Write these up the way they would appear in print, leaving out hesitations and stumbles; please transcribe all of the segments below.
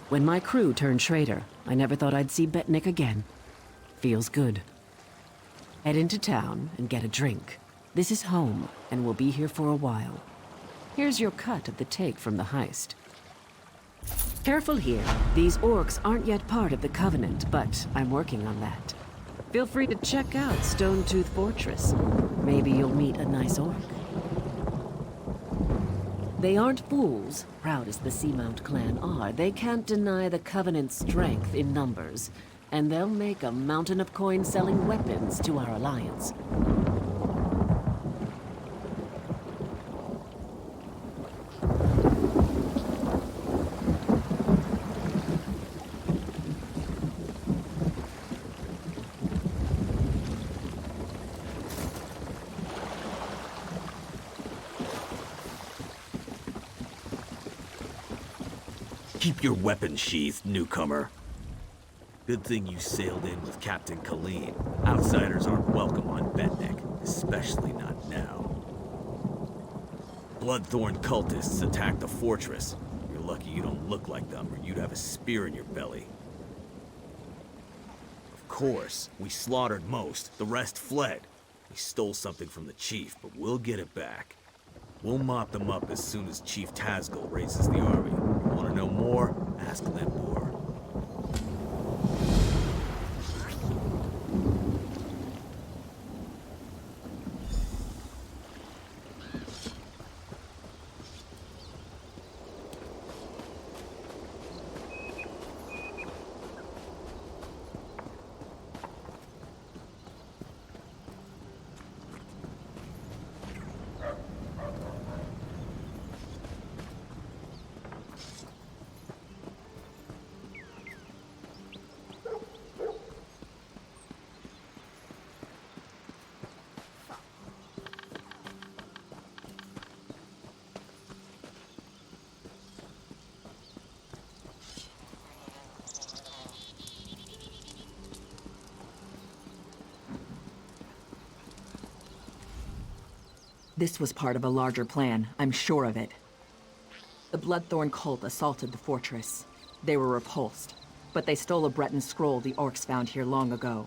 When my crew turned traitor, I never thought I'd see Betnikh again. Feels good. Head into town and get a drink. This is home, and we'll be here for a while. Here's your cut of the take from the heist. Careful here. These orcs aren't yet part of the Covenant, but I'm working on that. Feel free to check out Stonetooth Fortress. Maybe you'll meet a nice orc. They aren't fools, proud as the Seamount clan are. They can't deny the Covenant's strength in numbers, and they'll make a mountain of coin selling weapons to our alliance. Keep your weapons sheathed, newcomer. Good thing you sailed in with Captain Colleen. Outsiders aren't welcome on Betnikh, especially not now. Bloodthorn cultists attacked the fortress. You're lucky you don't look like them, or you'd have a spear in your belly. Of course, we slaughtered most. The rest fled. We stole something from the chief, but we'll get it back. We'll mop them up as soon as Chief Tazgul raises the army. Want to know more? Ask Limbor. This was part of a larger plan, I'm sure of it. The Bloodthorn cult assaulted the fortress. They were repulsed, but they stole a Breton scroll the orcs found here long ago.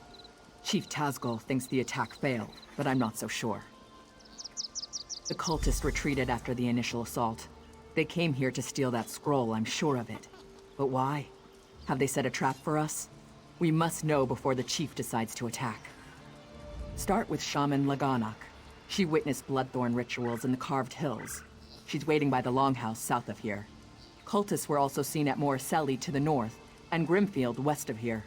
Chief Tazgul thinks the attack failed, but I'm not so sure. The cultists retreated after the initial assault. They came here to steal that scroll, I'm sure of it. But why? Have they set a trap for us? We must know before the chief decides to attack. Start with Shaman Laganak. She witnessed Bloodthorn rituals in the Carved Hills. She's waiting by the Longhouse south of here. Cultists were also seen at Morriselli to the north, and Grimfield west of here.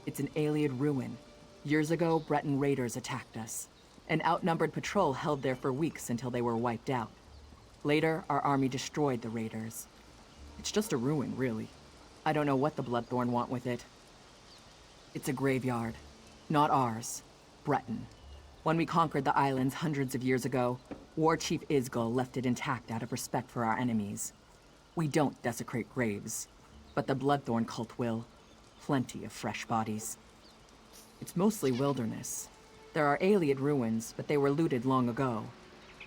It's an Ayleid ruin. Years ago, Breton raiders attacked us. An outnumbered patrol held there for weeks until they were wiped out. Later, our army destroyed the raiders. It's just a ruin, really. I don't know what the Bloodthorn want with it. It's a graveyard. Not ours. Breton. When we conquered the islands hundreds of years ago, War Chief Isgul left it intact out of respect for our enemies. We don't desecrate graves, but the Bloodthorn cult will. Plenty of fresh bodies. It's mostly wilderness. There are Ayleid ruins, but they were looted long ago.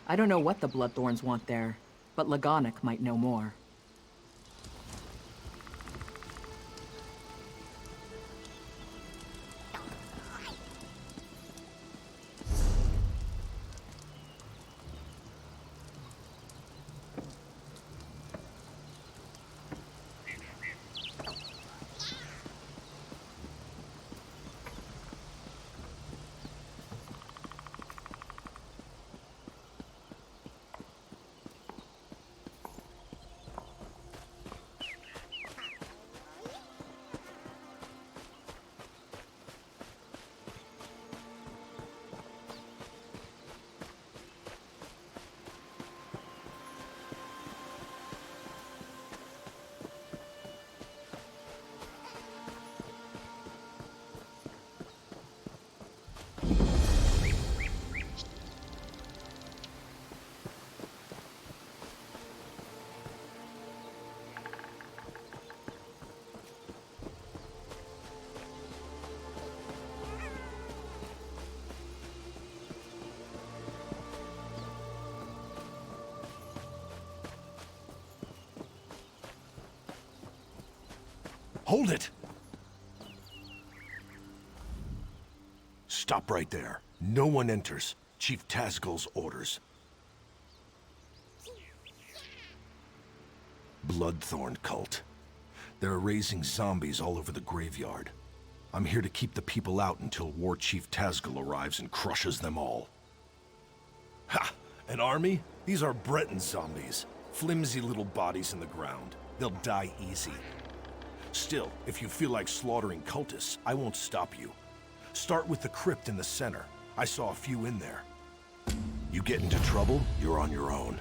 I don't know what the Bloodthorns want there, but Laganak might know more. Hold it! Stop right there. No one enters. Chief Tazgul's orders. Bloodthorn cult. They're raising zombies all over the graveyard. I'm here to keep the people out until War Chief Tazgul arrives and crushes them all. Ha! An army? These are Breton zombies. Flimsy little bodies in the ground. They'll die easy. Still, if you feel like slaughtering cultists, I won't stop you. Start with the crypt in the center. I saw a few in there. You get into trouble, you're on your own.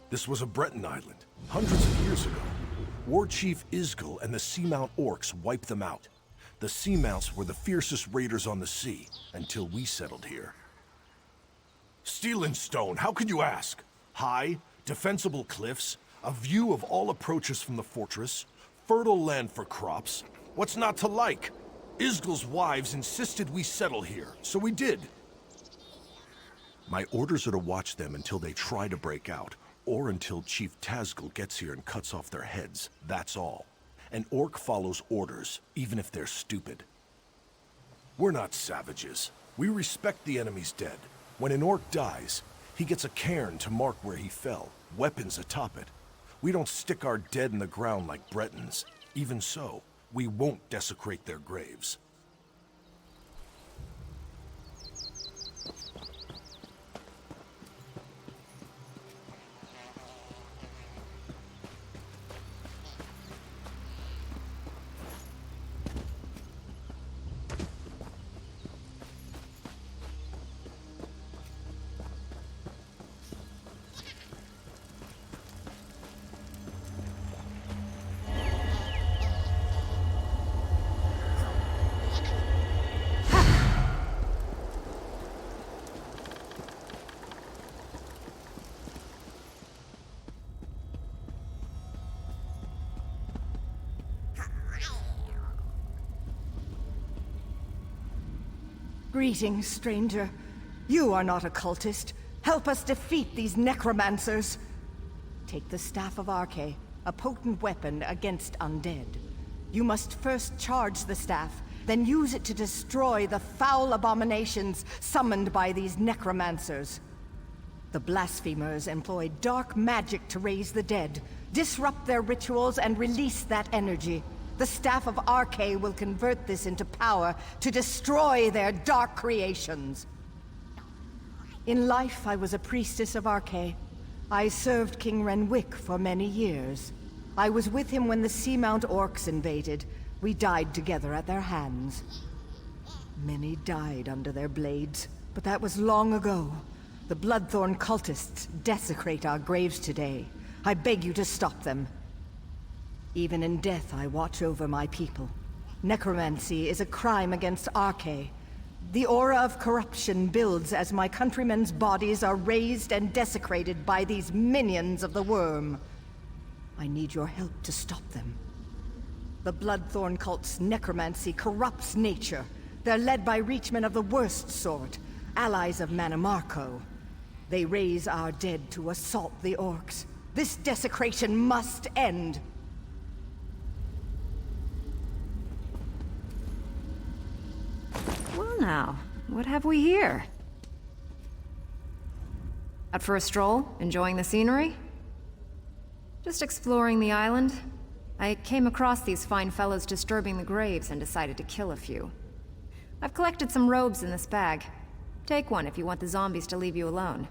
This was a Breton island, hundreds of years ago. War Chief Isgil and the Seamount Orcs wiped them out. The Seamounts were the fiercest raiders on the sea, until we settled here. Steel and stone, how could you ask? High, defensible cliffs, a view of all approaches from the fortress, fertile land for crops. What's not to like? Isgil's wives insisted we settle here, so we did. My orders are to watch them until they try to break out, or until Chief Tazgul gets here and cuts off their heads, that's all. An orc follows orders, even if they're stupid. We're not savages. We respect the enemy's dead. When an orc dies, he gets a cairn to mark where he fell, weapons atop it. We don't stick our dead in the ground like Bretons. Even so, we won't desecrate their graves. Greetings, stranger. You are not a cultist. Help us defeat these necromancers. Take the Staff of Arche, a potent weapon against undead. You must first charge the staff, then use it to destroy the foul abominations summoned by these necromancers. The blasphemers employ dark magic to raise the dead, disrupt their rituals, and release that energy. The Staff of Arche will convert this into power to destroy their dark creations. In life, I was a priestess of Arche. I served King Renwick for many years. I was with him when the Seamount Orcs invaded. We died together at their hands. Many died under their blades, but that was long ago. The Bloodthorn cultists desecrate our graves today. I beg you to stop them. Even in death, I watch over my people. Necromancy is a crime against Arche. The aura of corruption builds as my countrymen's bodies are raised and desecrated by these minions of the worm. I need your help to stop them. The Bloodthorn cult's necromancy corrupts nature. They're led by reachmen of the worst sort, allies of Manimarco. They raise our dead to assault the orcs. This desecration must end. Well now, what have we here? Out for a stroll? Enjoying the scenery? Just exploring the island. I came across these fine fellows disturbing the graves and decided to kill a few. I've collected some robes in this bag. Take one if you want the zombies to leave you alone.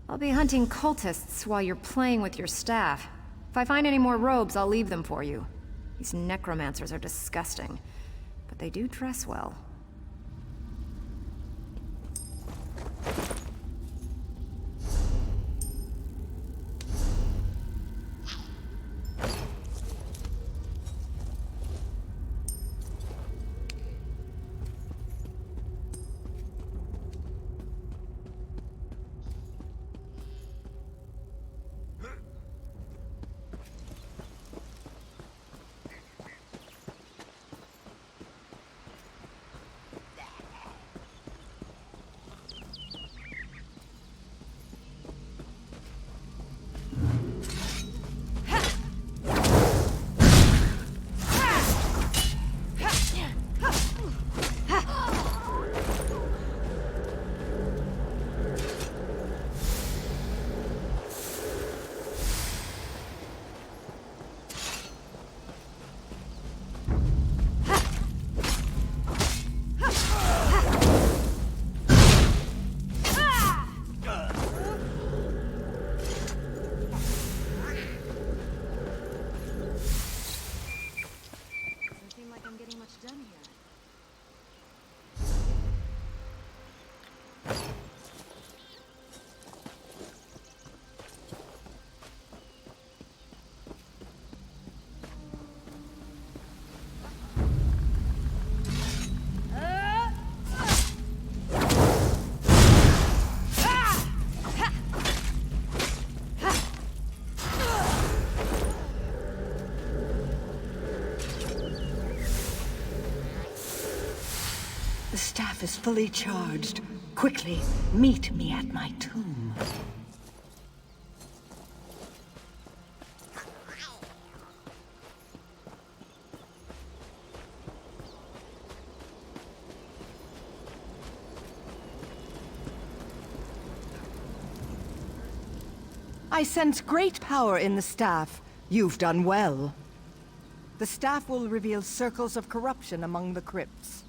I'll be hunting cultists while you're playing with your staff. If I find any more robes, I'll leave them for you. These necromancers are disgusting, but they do dress well. staff is fully charged. Quickly, meet me at my tomb. I sense great power in the staff. You've done well. The staff will reveal circles of corruption among the crypts.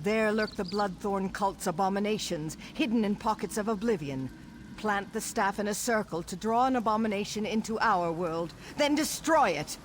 There lurk the Bloodthorn cult's abominations, hidden in pockets of oblivion. Plant the staff in a circle to draw an abomination into our world, then destroy it!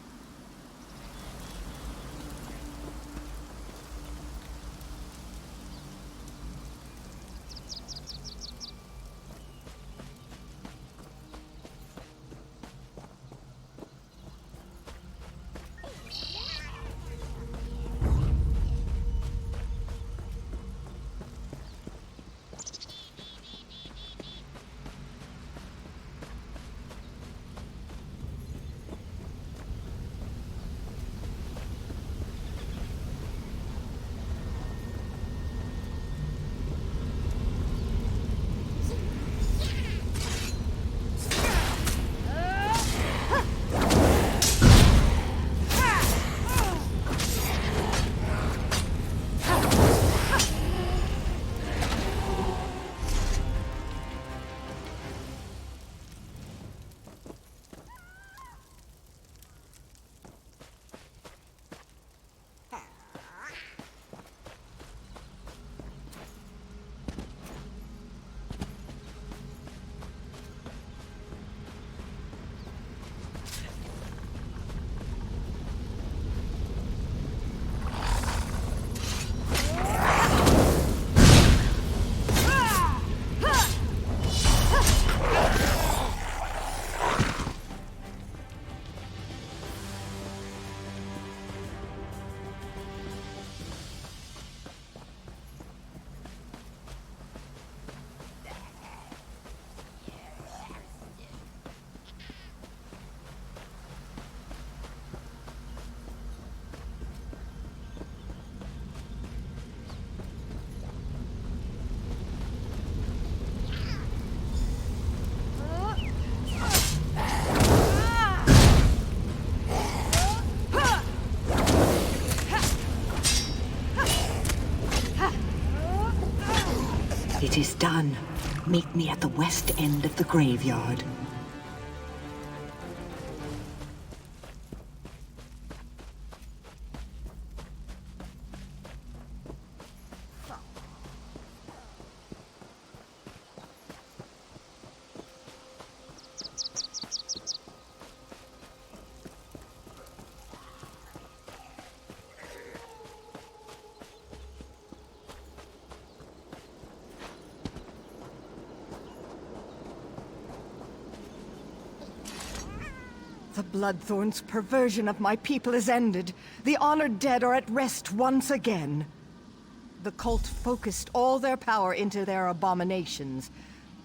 It is done. Meet me at the west end of the graveyard. The Bloodthorn's perversion of my people is ended. The honored dead are at rest once again. The cult focused all their power into their abominations.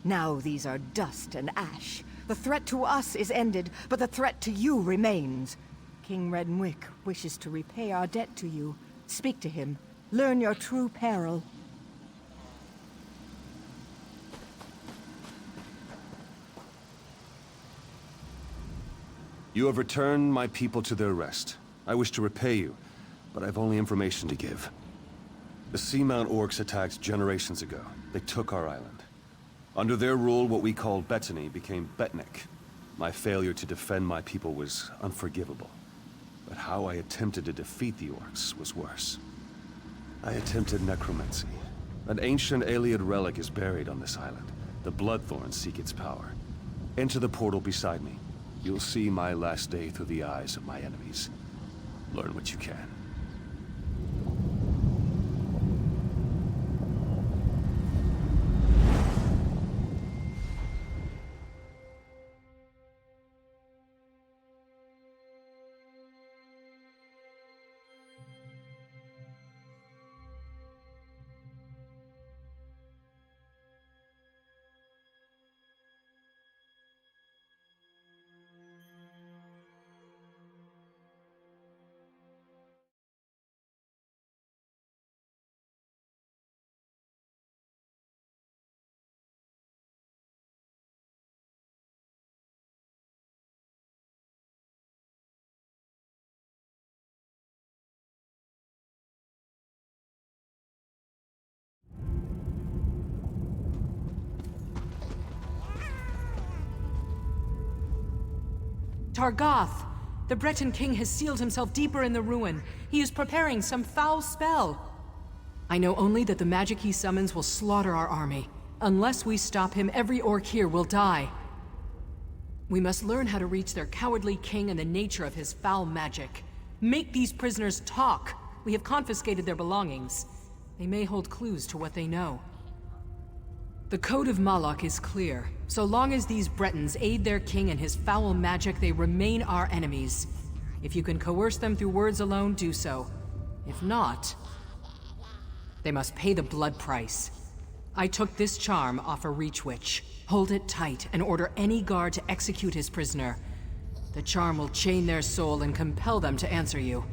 Now these are dust and ash. The threat to us is ended, but the threat to you remains. King Rednwick wishes to repay our debt to you. Speak to him. Learn your true peril. You have returned my people to their rest. I wish to repay you, but I've only information to give. The Seamount Orcs attacked generations ago. They took our island. Under their rule, what we called Betnikh became Betnikh. My failure to defend my people was unforgivable. But how I attempted to defeat the Orcs was worse. I attempted necromancy. An ancient Ayleid relic is buried on this island. The Bloodthorns seek its power. Enter the portal beside me. You'll see my last day through the eyes of my enemies. Learn what you can. Targoth! The Breton king has sealed himself deeper in the ruin. He is preparing some foul spell. I know only that the magic he summons will slaughter our army. Unless we stop him, every orc here will die. We must learn how to reach their cowardly king and the nature of his foul magic. Make these prisoners talk. We have confiscated their belongings. They may hold clues to what they know. The Code of Malak is clear. So long as these Bretons aid their king in his foul magic, they remain our enemies. If you can coerce them through words alone, do so. If not, they must pay the blood price. I took this charm off a Reach Witch. Hold it tight and order any guard to execute his prisoner. The charm will chain their soul and compel them to answer you.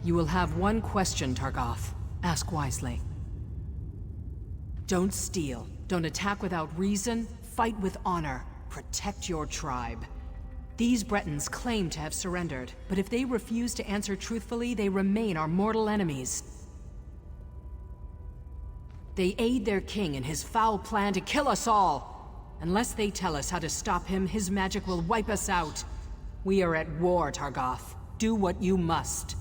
You will have one question, Targoth. Ask wisely. Don't steal. Don't attack without reason. Fight with honor. Protect your tribe. These Bretons claim to have surrendered, but if they refuse to answer truthfully, they remain our mortal enemies. They aid their king in his foul plan to kill us all. Unless they tell us how to stop him, his magic will wipe us out. We are at war, Targoth. Do what you must.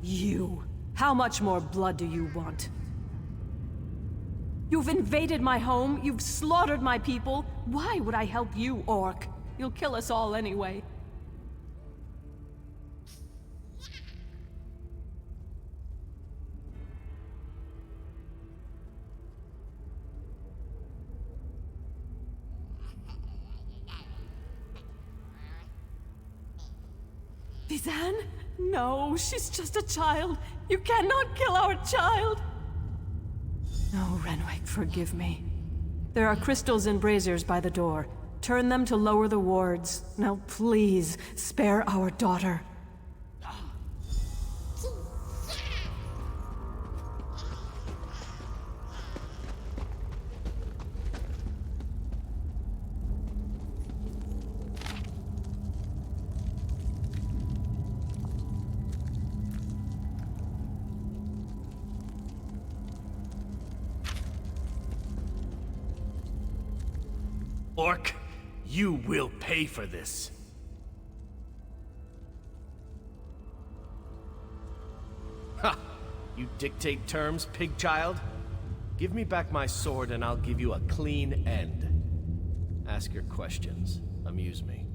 You. How much more blood do you want? You've invaded my home, you've slaughtered my people. Why would I help you, orc? You'll kill us all anyway. Bizan? No, she's just a child. You cannot kill our child. No, Renwick, forgive me. There are crystals and braziers by the door. Turn them to lower the wards. Now, please, spare our daughter. Orc, you will pay for this. Ha! You dictate terms, pig child? Give me back my sword and I'll give you a clean end. Ask your questions. Amuse me.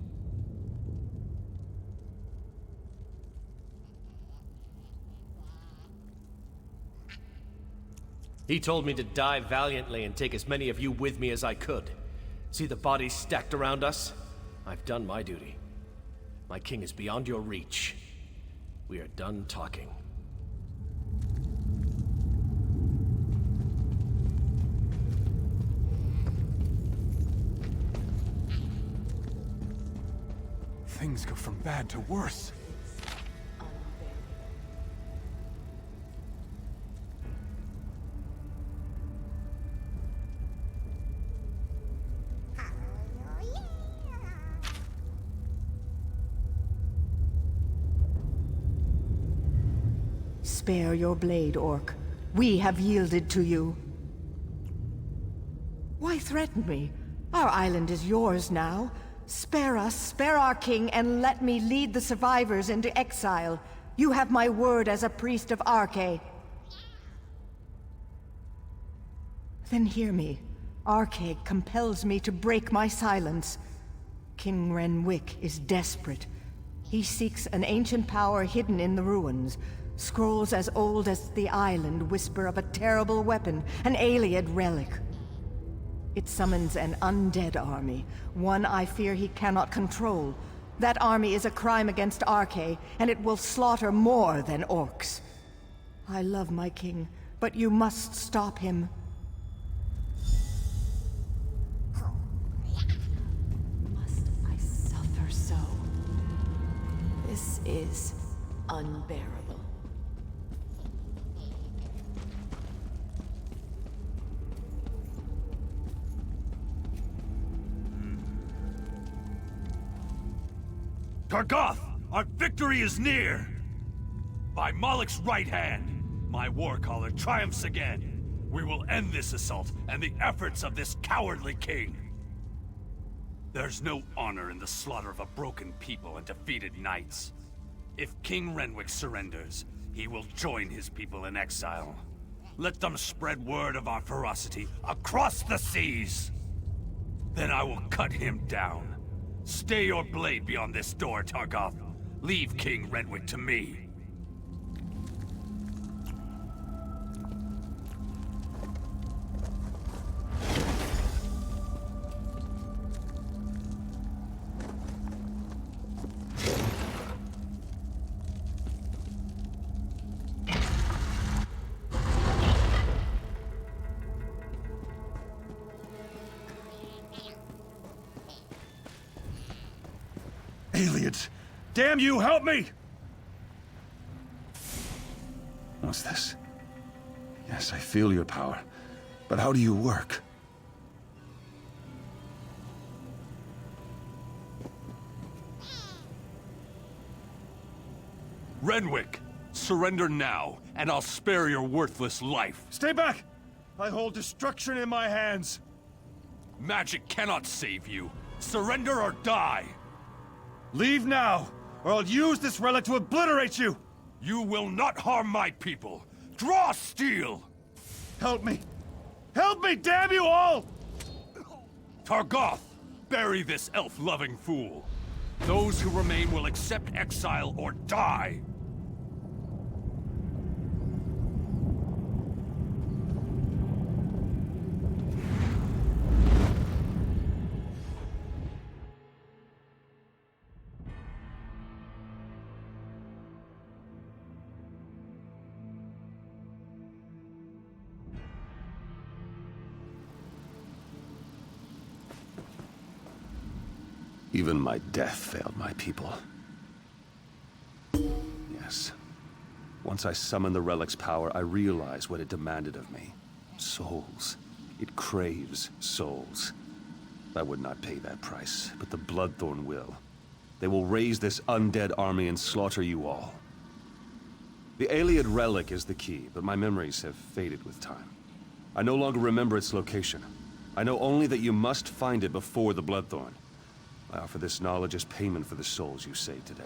He told me to die valiantly and take as many of you with me as I could. See the bodies stacked around us? I've done my duty. My king is beyond your reach. We are done talking. Things go from bad to worse. Spare your blade, orc. We have yielded to you. Why threaten me? Our island is yours now. Spare us, spare our king, and let me lead the survivors into exile. You have my word as a priest of Arche. Then hear me. Arche compels me to break my silence. King Renwick is desperate. He seeks an ancient power hidden in the ruins. Scrolls as old as the island whisper of a terrible weapon, an alien relic. It summons an undead army, one I fear he cannot control. That army is a crime against Arche, and it will slaughter more than orcs. I love my king, but you must stop him. is unbearable. Targoth, our victory is near! By Malek's right hand, my warcaller triumphs again. We will end this assault and the efforts of this cowardly king. There's no honor in the slaughter of a broken people and defeated knights. If King Renwick surrenders, he will join his people in exile. Let them spread word of our ferocity across the seas! Then I will cut him down. Stay your blade beyond this door, Targoth. Leave King Renwick to me. Aliens! Damn you, help me! What's this? Yes, I feel your power. But how do you work? Renwick, surrender now, and I'll spare your worthless life. Stay back! I hold destruction in my hands! Magic cannot save you. Surrender or die! Leave now, or I'll use this relic to obliterate you! You will not harm my people! Draw steel! Help me! Help me, damn you all! Targoth, bury this elf-loving fool. Those who remain will accept exile or die. Even my death failed my people. Yes. Once I summoned the relic's power, I realized what it demanded of me. Souls. It craves souls. I would not pay that price, but the Bloodthorn will. They will raise this undead army and slaughter you all. The Ayleid relic is the key, but my memories have faded with time. I no longer remember its location. I know only that you must find it before the Bloodthorn. I offer this knowledge as payment for the souls you saved today.